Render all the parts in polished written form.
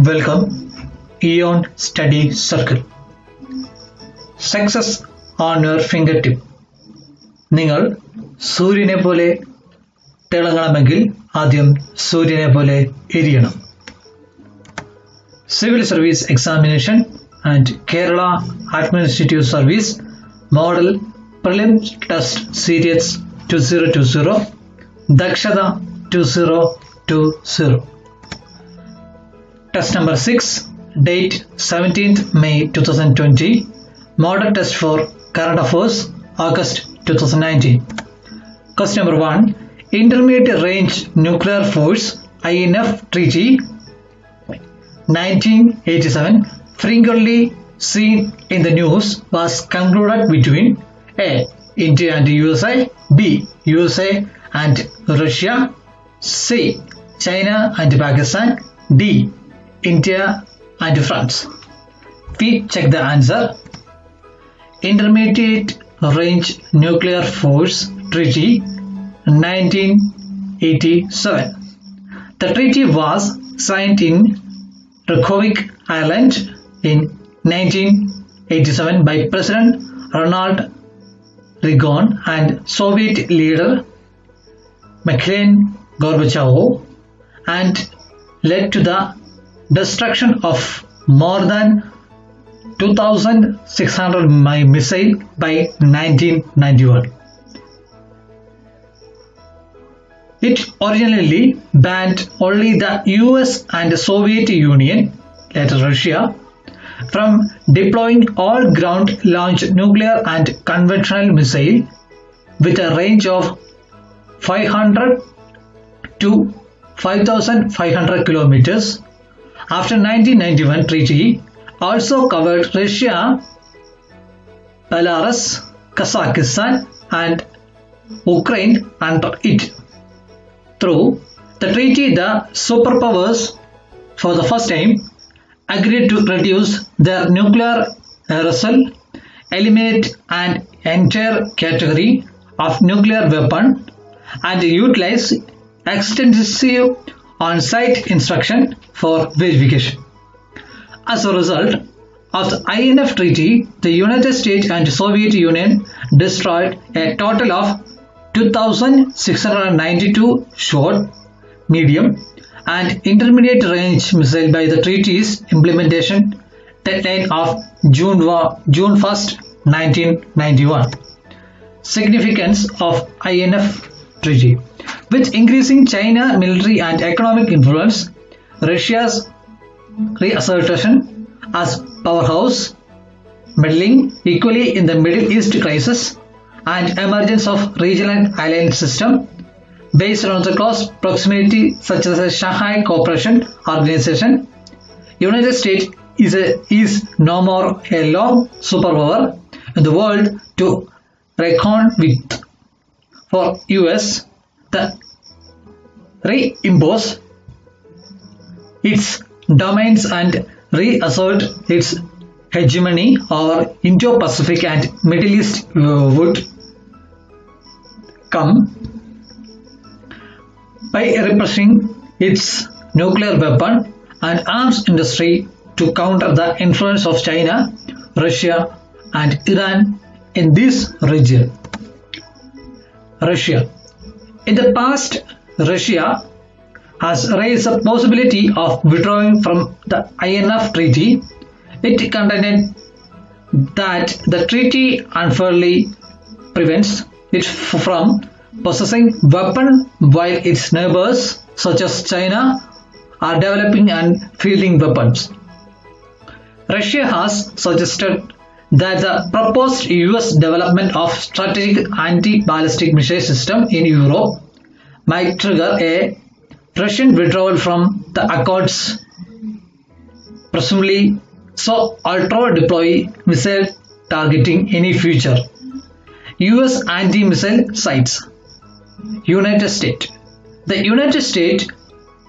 Welcome, Eon Study Circle. Success on your fingertip. നിങ്ങൾ സൂര്യനെ പോലെ തിളങ്ങണമെങ്കിൽ ആദ്യം സൂര്യനെ പോലെ എരിയണം. Civil Service Examination and Kerala Administrative Service Model Prelims Test Series 2020 Dakshata 2020. Test number 6, date 17th May 2020, model test for current affairs, August 2019. Question number 1, Intermediate Range Nuclear Force INF Treaty 1987 frequently seen in the news was concluded between A. India and USA, B. USA and Russia, C. China and Pakistan, D. India and France. We check the answer. Intermediate Range Nuclear Force Treaty 1987. The treaty was signed in Reykjavik, Ireland in 1987 by President Ronald Reagan and Soviet leader Mikhail Gorbachev and led to the destruction of more than 2,600 missiles by 1991. It originally banned only the US and the Soviet Union, later Russia, from deploying all ground-launched nuclear and conventional missiles with a range of 500 to 5,500 kilometers. After 1991 treaty also covered Russia, Belarus, Kazakhstan and Ukraine under it. Through the treaty, the superpowers for the first time agreed to reduce their nuclear arsenal, eliminate an entire category of nuclear weapon and utilize extensive on-site instruction for verification. As a result of the INF treaty, the United States and Soviet Union destroyed a total of 2,692 short, medium and intermediate range missiles by the treaty's implementation deadline of June 1st, 1991. Significance of INF treaty. With increasing China military and economic influence, Russia's reassertion as powerhouse, meddling equally in the Middle East crisis, and emergence of regional alliance system based on the close proximity such as the Shanghai Cooperation Organization, United States is no more a lone superpower in the world to reckon with. For US, the reimpose its domains and reassert its hegemony over Indo-Pacific and Middle East would come by repressing its nuclear weapon and arms industry to counter the influence of China, Russia and Iran in this region. Russia. In the past, Russia has raised the possibility of withdrawing from the INF treaty. It contended that the treaty unfairly prevents it from possessing weapons while its neighbors such as China are developing and fielding weapons. Russia has suggested that the proposed US development of strategic anti-ballistic missile system in Europe might trigger a Russian withdrawal from the accords, presumably so also deploy missile targeting any future US anti-missile sites. United States. The United States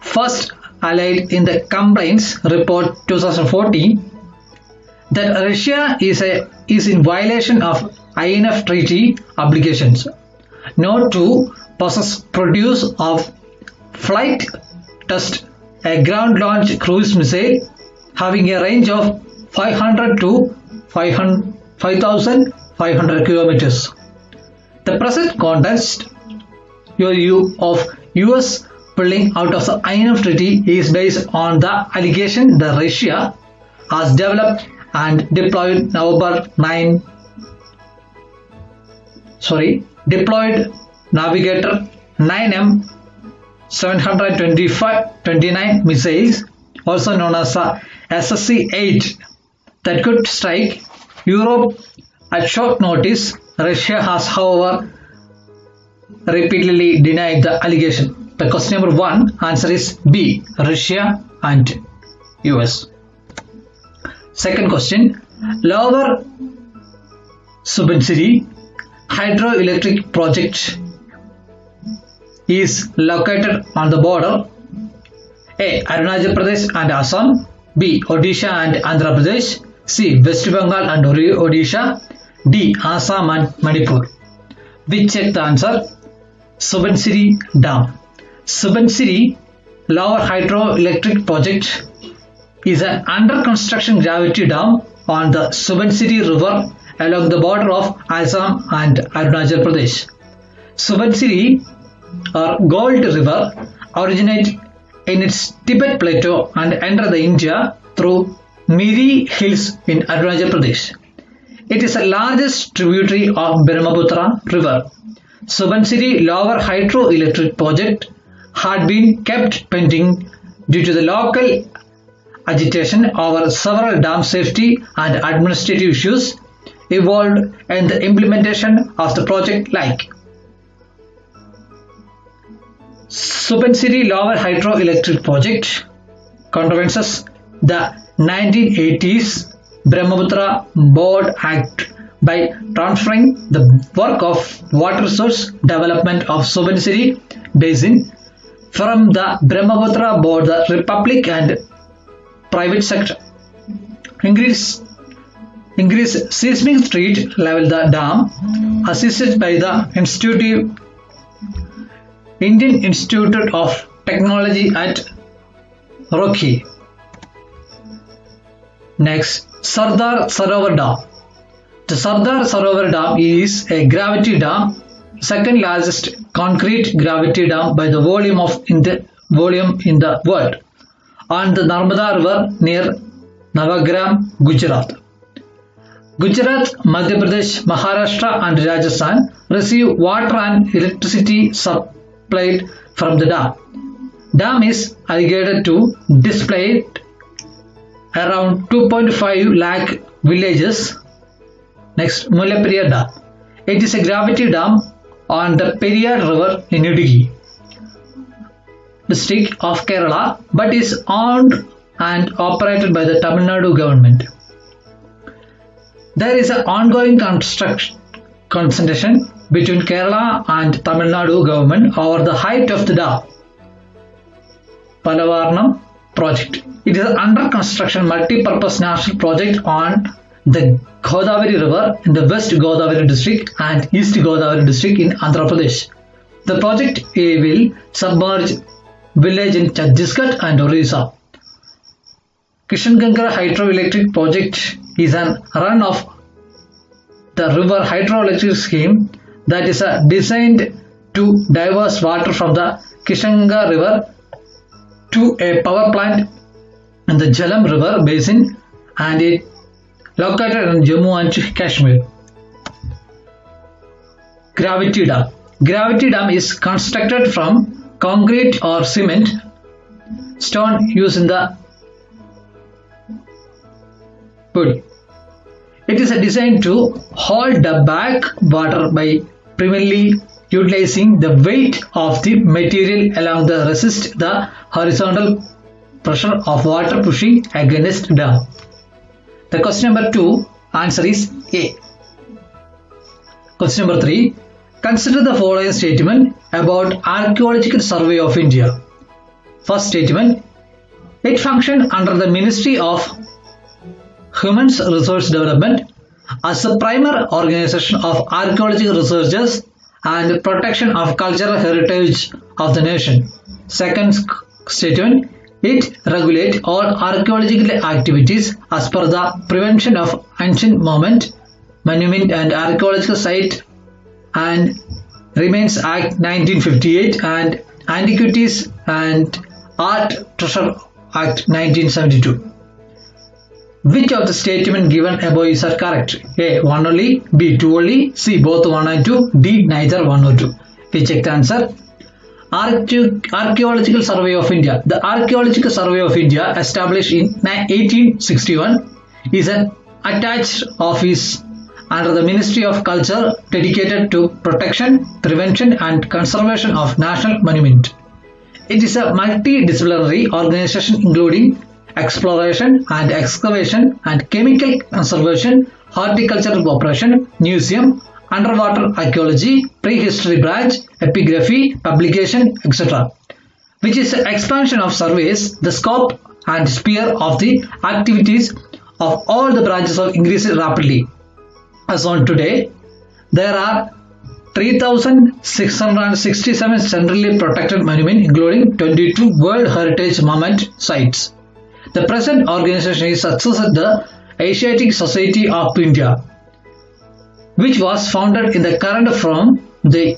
first allied in the Complaints Report 2014 that Russia is in violation of INF treaty obligations not to possess, produce of flight test a ground-launched cruise missile having a range of 500 to 5,500 kilometers. The present context of US pulling out of the INF Treaty is based on the allegation that Russia has developed and deployed deployed Navigator 9M 729 missiles, also known as SSC-8, that could strike Europe at short notice. Russia has, however, repeatedly denied the allegation. The question number 1 answer is B, Russia and US. Second question, Lower Subansiri hydroelectric project is located on the border A. Arunachal Pradesh and Assam, B. Odisha and Andhra Pradesh, C. West Bengal and Odisha, D. Assam and Manipur. We check the answer. Subansiri Dam. Subansiri Lower Hydroelectric Project is an under construction gravity dam on the Subansiri River along the border of Assam and Arunachal Pradesh. Subansiri or Gold River originates in its Tibet Plateau and enter the India through Miri Hills in Arunachal Pradesh. It is the largest tributary of Brahmaputra River. Subansiri Lower Hydroelectric Project had been kept pending due to the local agitation over several dam safety and administrative issues involved in the implementation of the project, like Subansiri Lower Hydroelectric Project contravenes the 1980s Brahmaputra Board Act by transferring the work of water resource development of Subansiri Basin from the Brahmaputra Board, the Republic and private sector. Increase seismic threat level the dam, assisted by the Indian Institute of Technology at Roorkee. Next, Sardar Sarovar Dam. The Sardar Sarovar Dam is a gravity dam, second largest concrete gravity dam by the volume in the world, on the Narmada River near Navagram, Gujarat. Gujarat, Madhya Pradesh, Maharashtra and Rajasthan receive water and electricity supplied from the dam. Dam is allocated to displace around 2.5 lakh villages. Next, Mullaperiyar Dam. It is a gravity dam on the Periyar River in Idukki district of Kerala, but is owned and operated by the Tamil Nadu government. There is an ongoing concentration between Kerala and Tamil Nadu government over the height of the dam. Palavarnam project. It is an under construction multi-purpose national project on the Godavari River in the West Godavari district and East Godavari district in Andhra Pradesh. The project will submerge village in Chhattisgarh and Orissa. Kishanganga Hydroelectric Project is a run of the river hydroelectric scheme that is designed to divert water from the Kishanganga River to a power plant in the Jhelum River basin, and it located in Jammu and Kashmir. Gravity Dam. Gravity dam is constructed from concrete or cement stone used in the pool. It is designed to hold back water by primarily utilizing the weight of the material along the resist the horizontal pressure of water pushing against dam. The question number 2 answer is A. Question number 3. Consider the following statement about Archaeological Survey of India. First statement. It functioned under the Ministry of Human Resource Development as the primary organization of archaeological researches and protection of cultural heritage of the nation. Second statement. It regulates all archaeological activities as per the Prevention of Ancient Monument and Archaeological Site and Remains Act 1958 and Antiquities and Art Treasure Act 1972. Which of the statements given above is correct? A. 1 only, B. 2 only, C. both 1 and 2, D. neither 1 or 2. We check the answer. Archaeological Survey of India. The Archaeological Survey of India, established in 1861, is an attached office under the Ministry of Culture dedicated to protection, prevention and conservation of national monuments. It is a multidisciplinary organization including exploration and excavation and chemical conservation, horticultural operation, museum, underwater archaeology, prehistory branch, epigraphy, publication, etc., which is an expansion of surveys. The scope and sphere of the activities of all the branches are increasing rapidly. As on today, there are 3,667 centrally protected monuments, including 22 World Heritage Monument sites. The present organization is successor to the Asiatic Society of India, which was founded in the current from the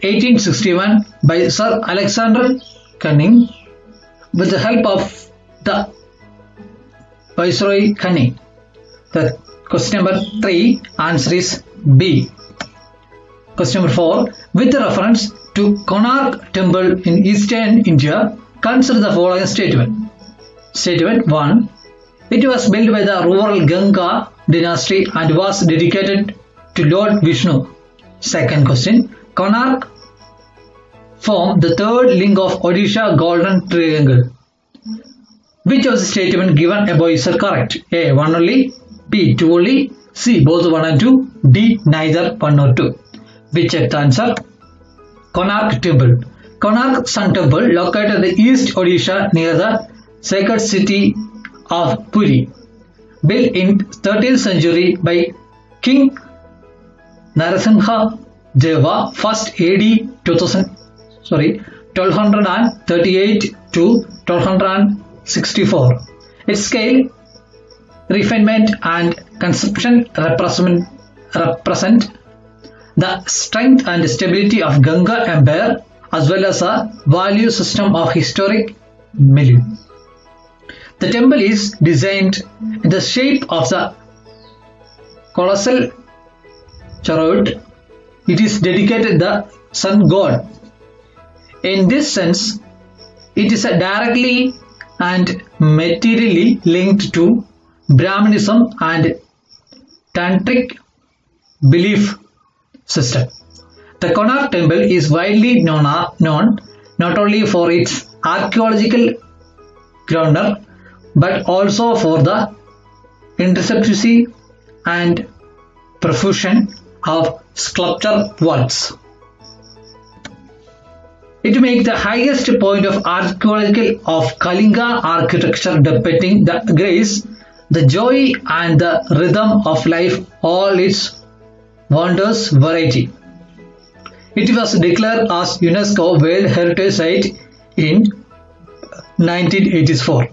1861 by Sir Alexander Canning with the help of the Viceroy Canning. The question number 3 answer is B. Question number 4. With reference to Konark Temple in Eastern India, consider the following statement. Statement 1. It was built by the rural Ganga dynasty and was dedicated to Lord Vishnu. Second question. Konark formed the third link of Odisha Golden Triangle. Which of the statement given above is correct? A. 1 only, B. 2 only, C. both 1 and 2, D. neither 1 or 2. We check the answer. Konark Temple. Konark Sun Temple, located in the East Odisha near the sacred city of Puri, built in 13th century by King Narasimha Deva, 1st AD 1238 to 1264. Its scale, refinement and conception represent the strength and stability of Ganga Empire as well as a value system of historic milieu. The temple is designed in the shape of the colossal chariot. It is dedicated to the sun god. In this sense, it is directly and materially linked to Brahmanism and Tantric belief system. The Konark Temple is widely known not only for its archaeological grandeur but also for the intricacy and profusion of sculpture works. It makes the highest point of archaeological of Kalinga architecture, depicting the grace, the joy and the rhythm of life, all its wonders variety. It was declared as UNESCO World Heritage Site in 1984.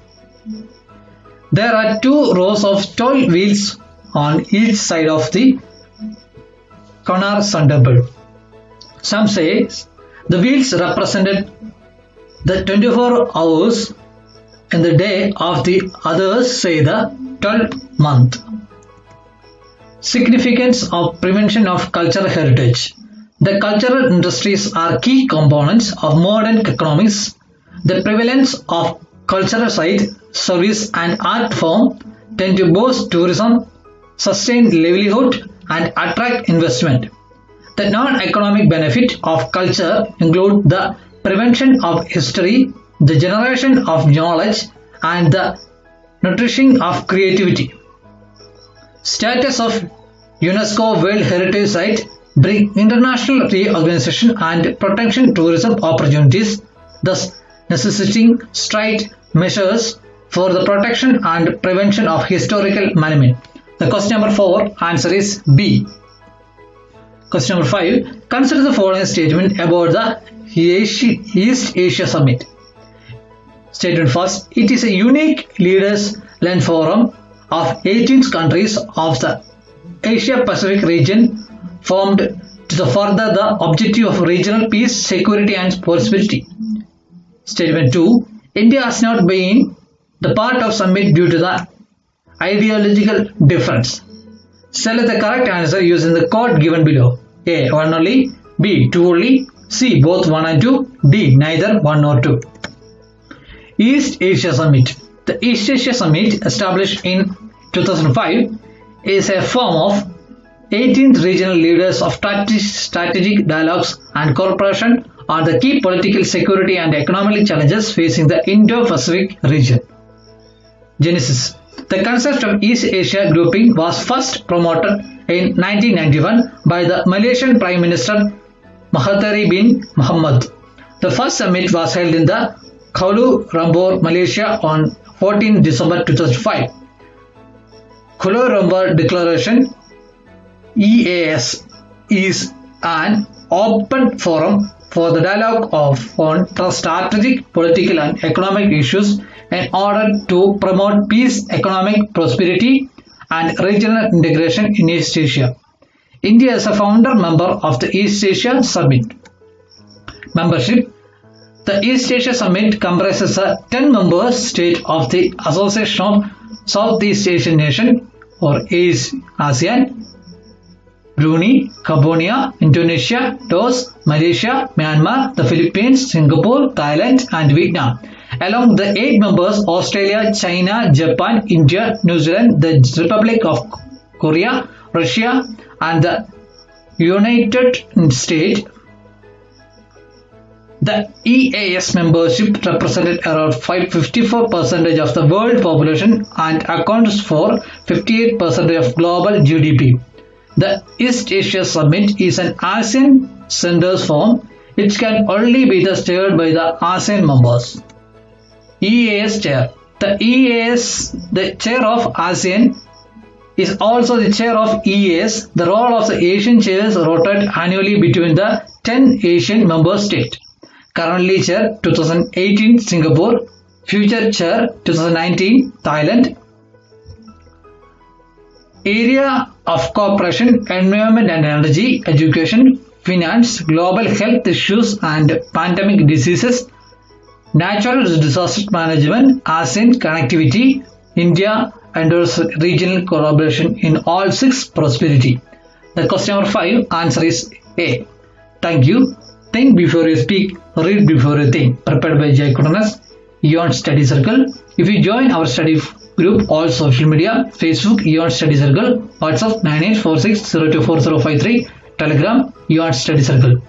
There are 2 rows of tall wheels on each side of the Konark Sun Temple. Some say the wheels represented the 24 hours in the day of the others say the 12th month. Significance of prevention of cultural heritage. The cultural industries are key components of modern economies. The prevalence of cultural site, service and art form tend to boost tourism, sustain livelihood and attract investment. The non-economic benefit of culture include the prevention of history, the generation of knowledge and the nourishing of creativity. Status of UNESCO World Heritage Site bring international reorganization and protection tourism opportunities, thus necessitating strict measures for the protection and prevention of historical monument. The question number 4 answer is B. Question number 5. Consider the following statement about the East Asia Summit. Statement first, it is a unique leaders-led forum of 18 countries of the Asia-Pacific region formed to further the objective of regional peace, security and prosperity. Statement 2, India has not been the part of summit due to the ideological difference. Select the correct answer using the code given below. A. 1 only, B. 2 only, C. Both 1 and 2, D. Neither 1 nor 2. East Asia Summit. The East Asia Summit, established in 2005, is a forum of 18 regional leaders of strategic dialogues and cooperation on the key political, security and economic challenges facing the Indo-Pacific region. Genesis. The concept of East Asia grouping was first promoted in 1991 by the Malaysian Prime Minister Mahathir bin Mohamad. The first summit was held in the Kuala Lumpur, Malaysia on 14 December 2005. Kuala Lumpur Declaration EAS is an open forum for the dialogue on strategic, political and economic issues in order to promote peace, economic prosperity and regional integration in East Asia. India is a founder member of the East Asia Summit. Membership. The East Asia Summit comprises a 10 member state of the Association of Southeast Asian Nations or ASEAN, Brunei, Cambodia, Indonesia, Laos, Malaysia, Myanmar, the Philippines, Singapore, Thailand and Vietnam. Along the 8 members, Australia, China, Japan, India, New Zealand, the Republic of Korea, Russia and the United States. The EAS membership represented around 54% of the world population and accounts for 58% of global GDP. The East Asia Summit is an ASEAN Centers Forum. It can only be chaired by the ASEAN members. EAS Chair. The EAS, the Chair of ASEAN, is also the Chair of EAS. The role of the Asian chairs rotate annually between the 10 Asian member states. Currently Chair 2018 Singapore, Future Chair 2019 Thailand. Area of cooperation, environment and energy, education, finance, global health issues and pandemic diseases, natural disaster management, ASEAN connectivity. India endorses regional collaboration in all 6 prosperity. The question number 5 answer is A. Thank you. Think before you speak, read before you think. Prepared by Jai Kudanas, Eon Study Circle. If you join our study group, all social media, Facebook, Eon Study Circle, WhatsApp 9846024053, Telegram, Eon Study Circle.